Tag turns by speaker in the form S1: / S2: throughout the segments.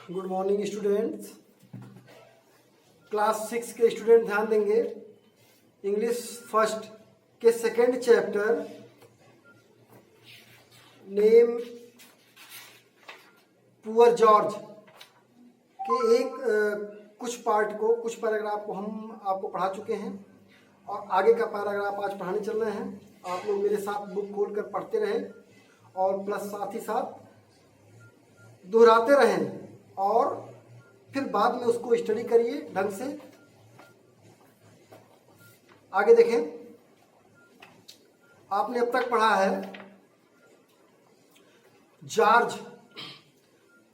S1: Good morning students. Class 6 के student ध्यान देंगे। इंग्लिश फर्स्ट के second chapter name poor George के कुछ पार्ट को, कुछ पैराग्राफ को हम आपको पढ़ा चुके हैं और आगे का पैराग्राफ आज पढ़ाने चल रहे हैं। आप लोग मेरे साथ बुक खोल कर पढ़ते रहें और प्लस साथ ही साथ दोहराते रहें और फिर बाद में उसको स्टडी करिए ढंग से। आगे देखें, आपने अब तक पढ़ा है जॉर्ज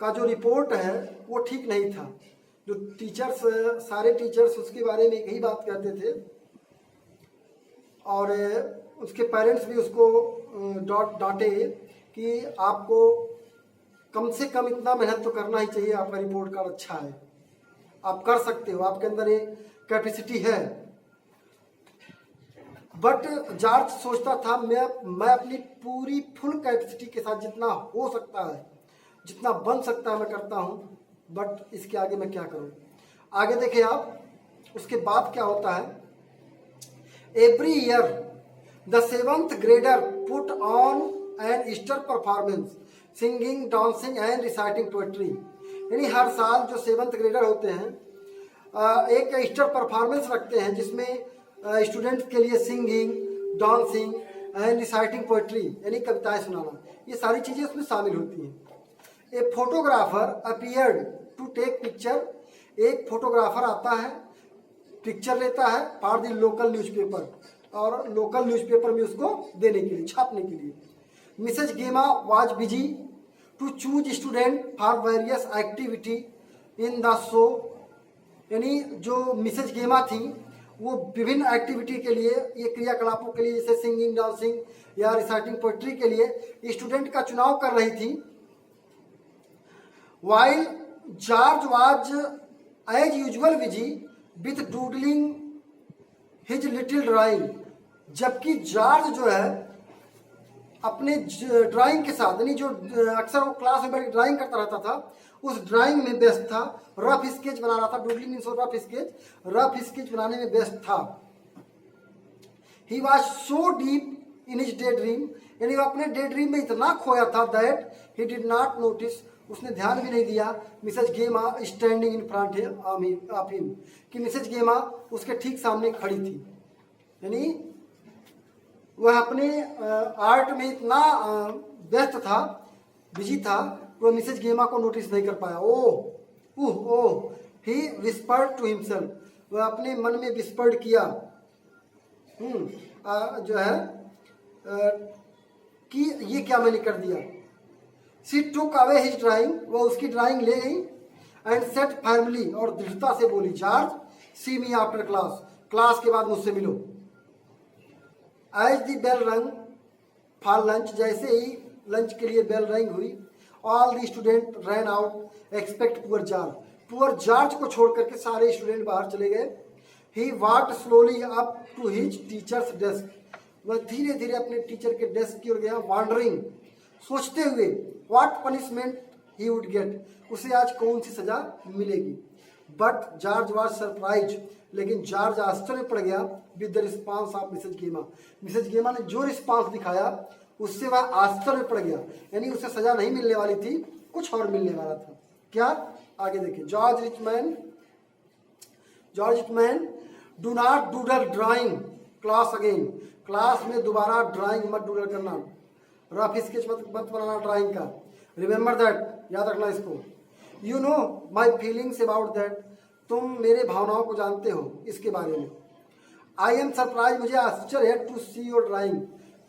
S1: का जो रिपोर्ट है वो ठीक नहीं था। जो टीचर्स, सारे टीचर्स उसके बारे में एक ही बात कहते थे और उसके पेरेंट्स भी उसको डांटे कि आपको कम से कम इतना मेहनत तो करना ही चाहिए, आपका रिपोर्ट कार्ड अच्छा है, आप कर सकते हो, आपके अंदर ये कैपेसिटी है। बट जॉर्ज सोचता था मैं अपनी पूरी फुल कैपेसिटी के साथ जितना हो सकता है, जितना बन सकता है मैं करता हूँ, बट इसके आगे मैं क्या करूँ। आगे देखिए आप, उसके बाद क्या होता है। Every year the 7th grader put on an Easter performance singing, dancing and reciting poetry. यानी हर साल जो 7th ग्रेडर होते हैं एक ईस्टर परफॉर्मेंस रखते हैं जिसमें स्टूडेंट्स के लिए singing, dancing and reciting poetry यानी कविताएं सुनाना, ये सारी चीज़ें उसमें शामिल होती हैं। A photographer appeared to take picture. एक फोटोग्राफर आता है, पिक्चर लेता है फॉर द लोकल न्यूज़पेपर, और लोकल न्यूज़पेपर में उसको देने के लिए, छापने के लिए। Mrs Gemma was busy to choose student for various activity in the show. यानी जो मिसेज गेमा थी वो विभिन्न एक्टिविटी के लिए, ये क्रियाकलापों के लिए, जैसे सिंगिंग, डांसिंग या रिसाइटिंग पोएट्री के लिए स्टूडेंट का चुनाव कर रही थी। While George was as usual busy with doodling his little drawing. जबकि जॉर्ज जो है अपने ड्राइंग के साथ, यानी जो अक्सर वो क्लास में बैठ ड्राइंग करता रहता था, उस ड्राइंग में व्यस्त था। रफ स्केच बना रहा था, डूडलिंग मीन्स रफ स्केच बनाने में व्यस्त था। He was so deep in his day dream, यानी वो अपने डे ड्रीम में इतना खोया था that he did not notice, उसने ध्यान भी नहीं दिया मिसेज गेमा standing in front of him, कि मिसेज गेमा उसके ठीक सामने खड़ी थी। यानी वह अपने आर्ट में इतना व्यस्त था, बिजी था, वह मिसेज गेमा को नोटिस नहीं कर पाया। ओह ही विस्पर्ड टू हिमसेल्फ, वह अपने मन में विस्पर्ड किया जो है कि ये क्या मैंने कर दिया। She took away his drawing, वह उसकी ड्राइंग ले गई एंड सेट फर्मली, और दृढ़ता से बोली, George see me after class, class के बाद मुझसे मिलो। As the bell rang for lunch, जैसे ही लंच के लिए बेल रिंग हुई, all the student ran out expect poor George. Poor George को छोड़ करके सारे स्टूडेंट बाहर चले गए। He walked slowly up to his teacher's desk, वह धीरे धीरे अपने टीचर के डेस्क की ओर गया, वॉन्डरिंग, सोचते हुए what punishment he would get, उसे आज कौन सी सजा मिलेगी। बट जॉर्ज वॉज सरप्राइज, लेकिन जॉर्ज आश्चर्य पड़ गया with the response of Mrs Gemma. Mrs Gemma ने जो रिस्पांस दिखाया उससे वह आश्चर्य पड़ गया, यानी उसे सजा नहीं मिलने वाली थी, कुछ और मिलने वाला था। क्या? आगे देखिए। George Richman do not doodle drawing class again, class में दोबारा ड्राइंग मत डूडल करना, रफ स्केच मत बनाना ड्राइंग का। रिमेंबर दैट, याद रखना इसको। You know my feelings about that, तुम मेरे भावनाओं को जानते हो इसके बारे में। आई एम सरप्राइज, मुझे आश्चर्य है, टू सी योर ड्राइंग,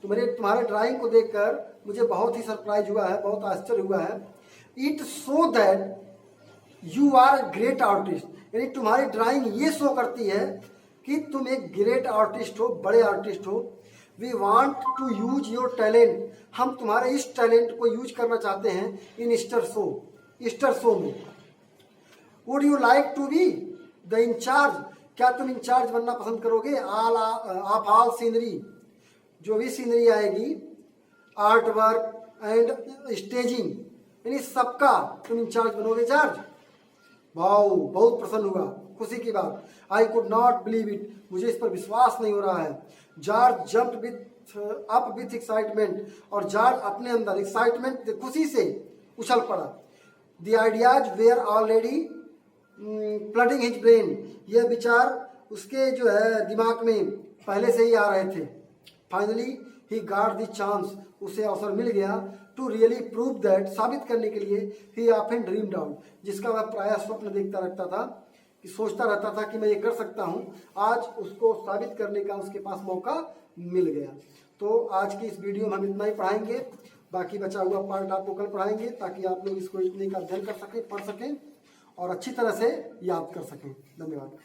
S1: तुम्हारे ड्राइंग को देखकर मुझे बहुत ही सरप्राइज हुआ है, बहुत आश्चर्य हुआ है। It show that you are a great artist, यानी तुम्हारी ड्राइंग ये शो करती है कि तुम एक ग्रेट आर्टिस्ट हो, बड़े आर्टिस्ट हो। We want to use your talent, हम तुम्हारे इस टैलेंट को यूज करना चाहते हैं इन ईस्टर शो में। Would you like to be the incharge, क्या तुम इंचार्ज बनना पसंद करोगे ऑफ ऑल सीनरी, जो भी सीनरी आएगी, आर्ट वर्क एंड स्टेजिंग, यानी सबका तुम इंचार्ज बनोगे जॉर्ज। वाओ, बहुत प्रसन्न हुआ, खुशी की बात। I could not believe it, मुझे इस पर विश्वास नहीं हो रहा है। जॉर्ज जंप्ड विथ एक्साइटमेंट, और जॉर्ज अपने अंदर एक्साइटमेंट खुशी से उछल पड़ा। The ideas were already flooding his brain, यह विचार उसके जो है दिमाग में पहले से ही आ रहे थे। Finally he got the chance, उसे अवसर मिल गया टू रियली प्रूव दैट, साबित करने के लिए ही ऑफन ड्रीम्ड आउट, जिसका वह प्रायः स्वप्न देखता रहता था, कि सोचता रहता था कि मैं ये कर सकता हूँ। आज उसको साबित करने का उसके पास मौका मिल गया। तो आज की इस वीडियो में हम इतना ही पढ़ाएंगे, बाकी बचा हुआ पार्ट आपको कल पढ़ाएंगे, ताकि आप लोग इसको इतने का अध्ययन कर सकें, पढ़ सकें और अच्छी तरह से याद कर सकें। धन्यवाद।